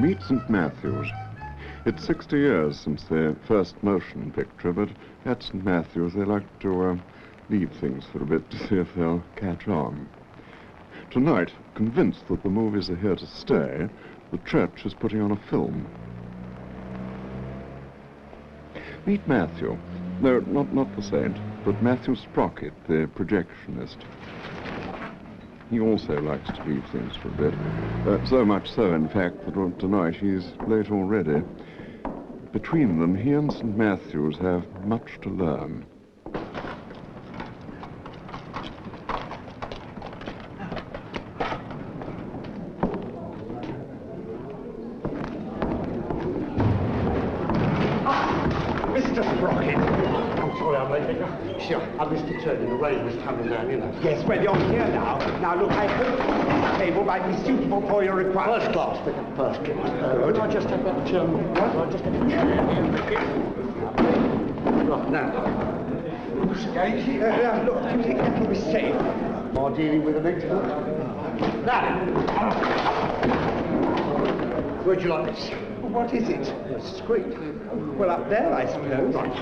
Meet St. Matthew's. It's 60 years since their first motion picture, but at St. Matthew's they like to leave things for a bit to see if they'll catch on. Tonight, convinced that the movies are here to stay, the church is putting on a film. Meet Matthew. No, not the saint, but Matthew Sprocket, the projectionist. He also likes to leave things for a bit. So much so, in fact, that tonight he's late already. Between them, he and St. Matthew's have much to learn. Mr. Sprocket! I'm sorry I'm late. Sure, I missed a turn in the rain was coming down, you know. Yes, well, you're here now. Now, look, I hope this table might be suitable for your requirements. First class, first class. Good. I just have that, what? I just have a chair here. Right, now. Look, do you think that will be safe? More dealing with an expert? Now, where'd you like this? What is it? A screen. Well, up there, I suppose. Right.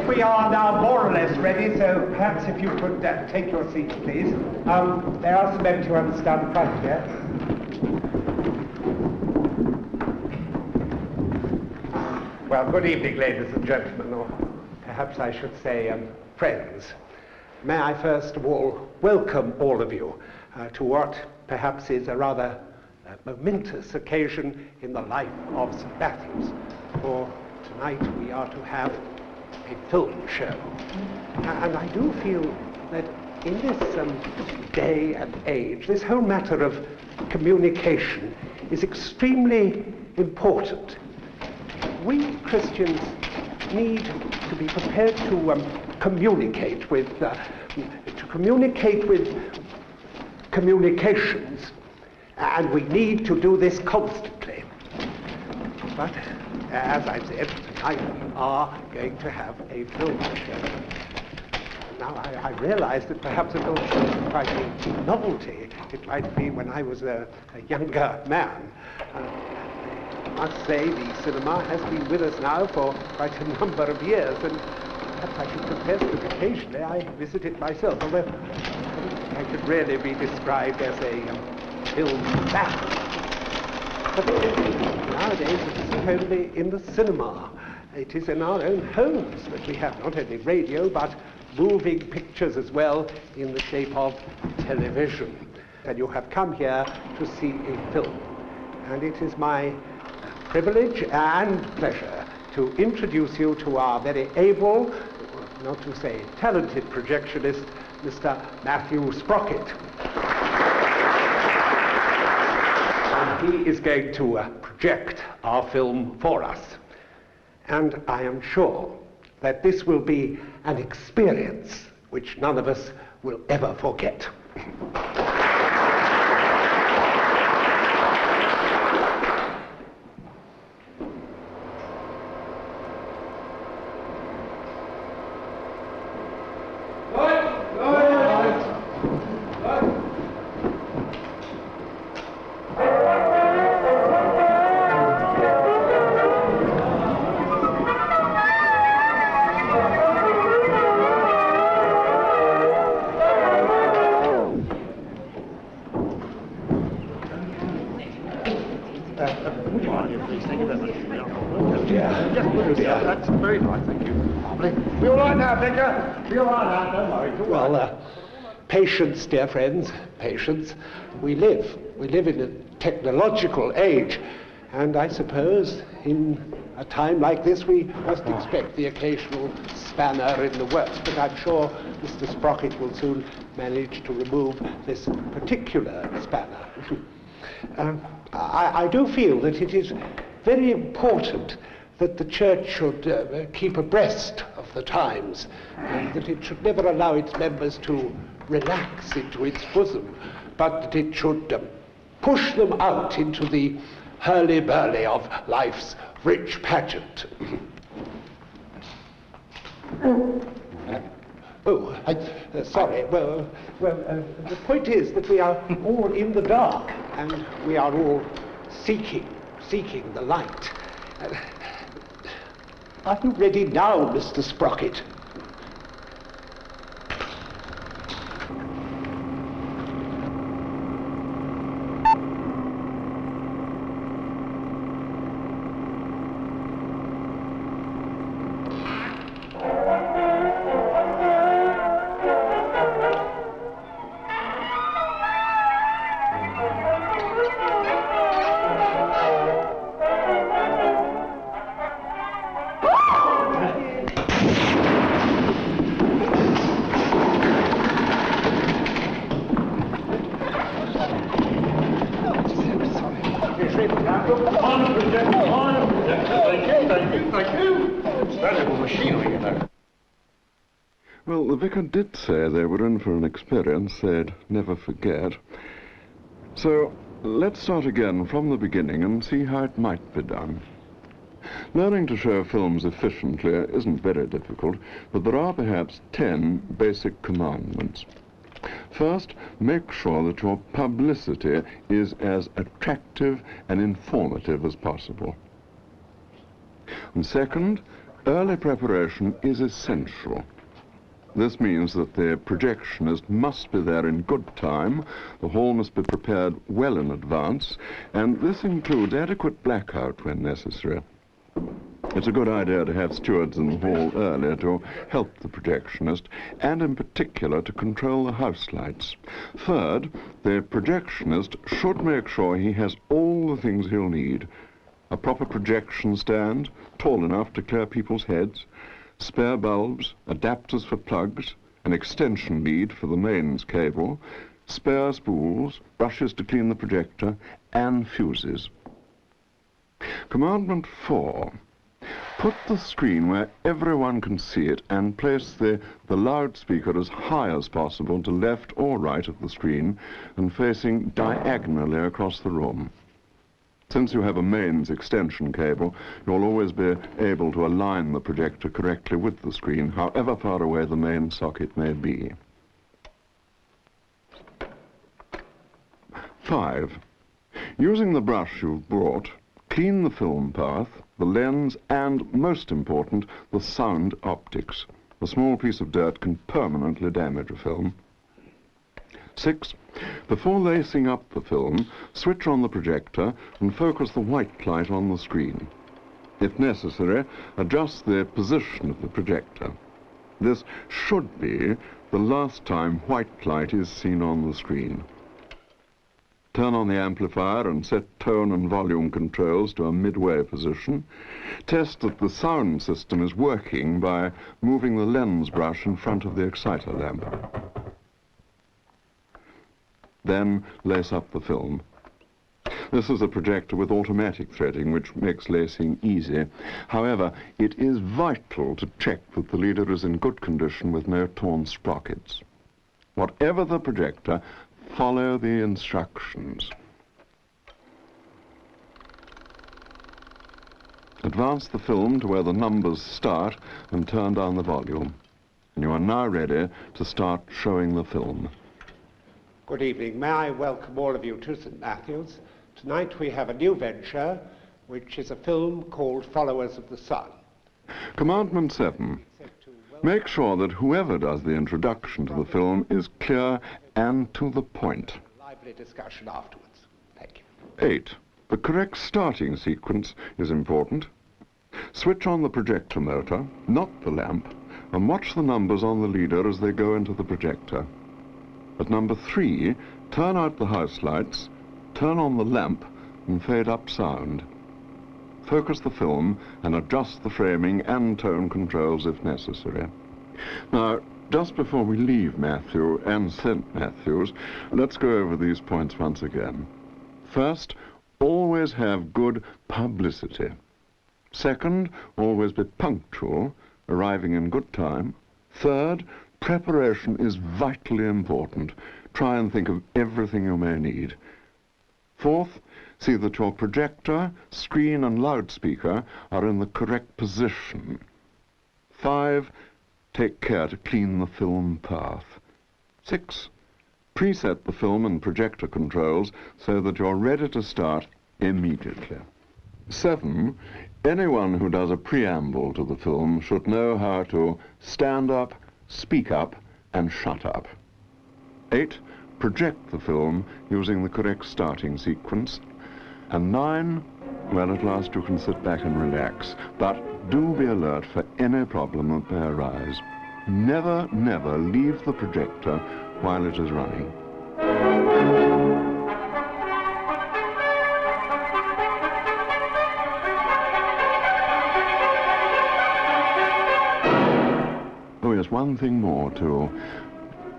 We are now more or less ready, so perhaps if you could take your seats, please. There are some empty ones down the front here. Well, good evening, ladies and gentlemen, or perhaps I should say friends. May I first of all welcome all of you to what perhaps is a rather momentous occasion in the life of St. Matthew's. For tonight we are to have a film show. And I do feel that in this day and age, this whole matter of communication is extremely important. We Christians need to be prepared to communicate with communications, and we need to do this constantly. But as I said, tonight we are going to have a film show. Now, I realize that perhaps a film show is quite a novelty. It might be when I was a younger man. I must say the cinema has been with us now for quite a number of years, and perhaps I should confess that occasionally I visit it myself, although I could really be described as a film fan. But nowadays it isn't only in the cinema. It is in our own homes that we have not only radio, but moving pictures as well in the shape of television. And you have come here to see a film. And it is my privilege and pleasure to introduce you to our very able, not to say talented projectionist, Mr. Matthew Sprocket. He is going to project our film for us. And I am sure that this will be an experience which none of us will ever forget. Would you mind, please? Thank you very much. Oh dear. Yes, that's very nice, thank you. Lovely. Be all right now, Vicar. Be all right now, don't worry. It's all right. Well, patience, dear friends, patience. We live in a technological age, and I suppose in a time like this we must expect the occasional spanner in the works, but I'm sure Mr. Sprocket will soon manage to remove this particular spanner. I do feel that it is very important that the Church should keep abreast of the times, and that it should never allow its members to relax into its bosom, but that it should push them out into the hurly-burly of life's rich pageant. Sorry. Well, the point is that we are all in the dark, and we are all seeking the light. Are you ready now, Mr. Sprocket? Well, the vicar did say they were in for an experience they'd never forget. So let's start again from the beginning and see how it might be done. Learning to show films efficiently isn't very difficult, but there are perhaps 10 basic commandments. First, make sure that your publicity is as attractive and informative as possible. And second, early preparation is essential. This means that the projectionist must be there in good time, the hall must be prepared well in advance, and this includes adequate blackout when necessary. It's a good idea to have stewards in the hall early to help the projectionist, and in particular to control the house lights. Third, the projectionist should make sure he has all the things he'll need. A proper projection stand, tall enough to clear people's heads, spare bulbs, adapters for plugs, an extension lead for the mains cable, spare spools, brushes to clean the projector, and fuses. Commandment 4. Put the screen where everyone can see it and place the loudspeaker as high as possible to left or right of the screen and facing diagonally across the room. Since you have a mains extension cable, you'll always be able to align the projector correctly with the screen, however far away the main socket may be. 5. Using the brush you've brought, clean the film path, the lens, and, most important, the sound optics. A small piece of dirt can permanently damage a film. 6. Before lacing up the film, switch on the projector and focus the white light on the screen. If necessary, adjust the position of the projector. This should be the last time white light is seen on the screen. Turn on the amplifier and set tone and volume controls to a midway position. Test that the sound system is working by moving the lens brush in front of the exciter lamp. Then lace up the film. This is a projector with automatic threading, which makes lacing easy. However, it is vital to check that the leader is in good condition with no torn sprockets. Whatever the projector, follow the instructions. Advance the film to where the numbers start and turn down the volume. And you are now ready to start showing the film. Good evening. May I welcome all of you to St. Matthew's. Tonight we have a new venture, which is a film called Followers of the Sun. Commandment 7. Make sure that whoever does the introduction to the film is clear and to the point. Lively discussion afterwards. Thank you. 8. The correct starting sequence is important. Switch on the projector motor, not the lamp, and watch the numbers on the leader as they go into the projector. At number 3, turn out the house lights, turn on the lamp, and fade up sound. Focus the film and adjust the framing and tone controls if necessary. Now, just before we leave Matthew and St. Matthew's, let's go over these points once again. First, always have good publicity. Second, always be punctual, arriving in good time. Third, preparation is vitally important. Try and think of everything you may need. Fourth, see that your projector, screen and loudspeaker are in the correct position. 5, take care to clean the film path. 6, preset the film and projector controls so that you're ready to start immediately. 7, anyone who does a preamble to the film should know how to stand up, speak up, and shut up. 8, project the film using the correct starting sequence. And 9, well, at last you can sit back and relax, but do be alert for any problem that may arise. Never, never leave the projector while it is running. Oh yes, one thing more too.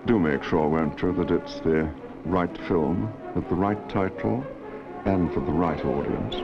Do make sure, won't you, that it's the right film, with the right title, and for the right audience.